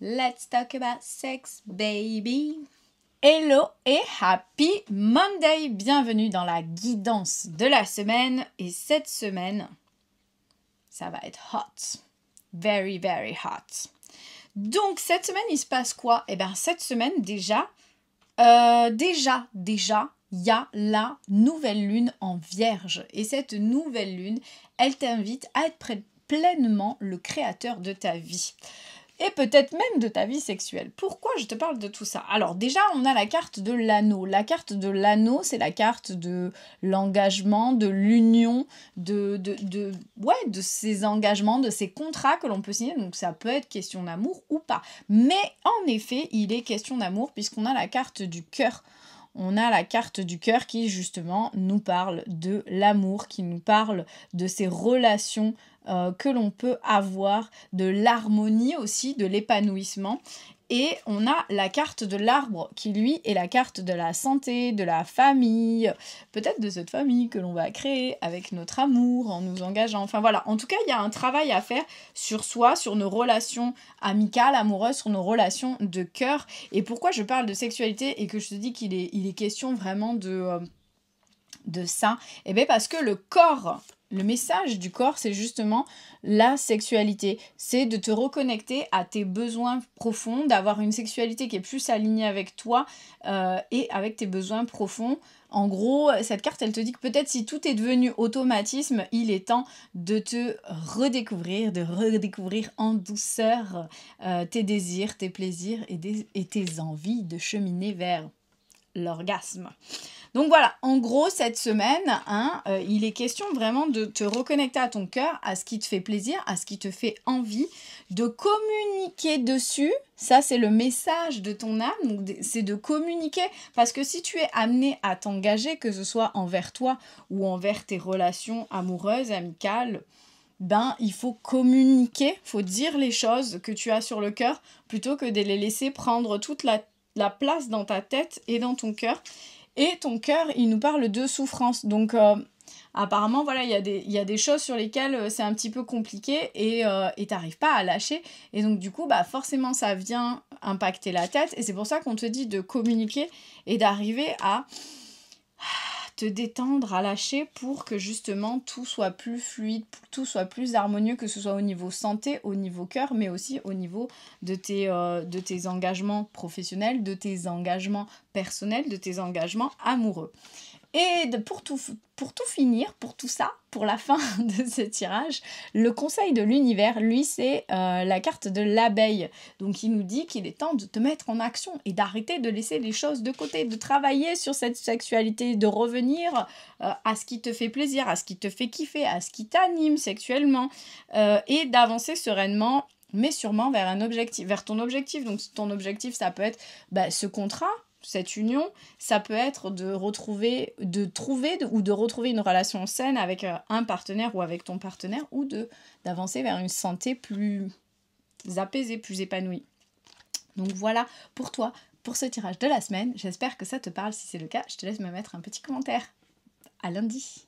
Let's talk about sex, baby. Hello et happy Monday. Bienvenue dans la guidance de la semaine. Et cette semaine, ça va être hot. Very, very hot. Donc, cette semaine, il se passe quoi? Eh bien, cette semaine, déjà, il y a la nouvelle lune en Vierge. Et cette nouvelle lune, elle t'invite à être pleinement le créateur de ta vie. Et peut-être même de ta vie sexuelle. Pourquoi je te parle de tout ça? Alors déjà, on a la carte de l'anneau. La carte de l'anneau, c'est la carte de l'engagement, de l'union, de ces engagements, de ces contrats que l'on peut signer. Donc ça peut être question d'amour ou pas. Mais en effet, il est question d'amour puisqu'on a la carte du cœur. On a la carte du cœur qui justement nous parle de l'amour, qui nous parle de ces relations que l'on peut avoir, de l'harmonie aussi, de l'épanouissement. Et on a la carte de l'arbre qui, lui, est la carte de la santé, de la famille, peut-être de cette famille que l'on va créer avec notre amour, en nous engageant. Enfin voilà, en tout cas, il y a un travail à faire sur soi, sur nos relations amicales, amoureuses, sur nos relations de cœur. Et pourquoi je parle de sexualité et que je te dis qu'il est question vraiment de ça? Eh bien parce que le corps... Le message du corps, c'est justement la sexualité. C'est de te reconnecter à tes besoins profonds, d'avoir une sexualité qui est plus alignée avec toi et avec tes besoins profonds. En gros, cette carte, elle te dit que peut-être si tout est devenu automatisme, il est temps de te redécouvrir, de redécouvrir en douceur tes désirs, tes plaisirs et tes envies de cheminer vers l'orgasme. Donc voilà, en gros, cette semaine, il est question vraiment de te reconnecter à ton cœur, à ce qui te fait plaisir, à ce qui te fait envie, de communiquer dessus. Ça, c'est le message de ton âme, donc c'est de communiquer. Parce que si tu es amené à t'engager, que ce soit envers toi ou envers tes relations amoureuses, amicales, il faut communiquer, il faut dire les choses que tu as sur le cœur, plutôt que de les laisser prendre toute la place dans ta tête et dans ton cœur. Et ton cœur, il nous parle de souffrance. Donc, apparemment, voilà, il y a des choses sur lesquelles c'est un petit peu compliqué et t'arrives pas à lâcher. Et donc, du coup, forcément, ça vient impacter la tête. Et c'est pour ça qu'on te dit de communiquer et d'arriver à te détendre, à lâcher pour que justement tout soit plus fluide, tout soit plus harmonieux, que ce soit au niveau santé, au niveau cœur, mais aussi au niveau de tes engagements professionnels, de tes engagements personnels, de tes engagements amoureux. Et pour tout finir, pour tout ça, pour la fin de ce tirage, le conseil de l'univers, lui, c'est la carte de l'abeille. Donc il nous dit qu'il est temps de te mettre en action et d'arrêter de laisser les choses de côté, de travailler sur cette sexualité, de revenir à ce qui te fait plaisir, à ce qui te fait kiffer, à ce qui t'anime sexuellement et d'avancer sereinement, mais sûrement vers un objectif, vers ton objectif. Donc ton objectif, ça peut être ce contrat, cette union, ça peut être de retrouver une relation saine avec un partenaire ou avec ton partenaire, ou d'avancer vers une santé plus apaisée, plus épanouie. Donc voilà pour toi, pour ce tirage de la semaine. J'espère que ça te parle. Si c'est le cas, je te laisse me mettre un petit commentaire. À lundi.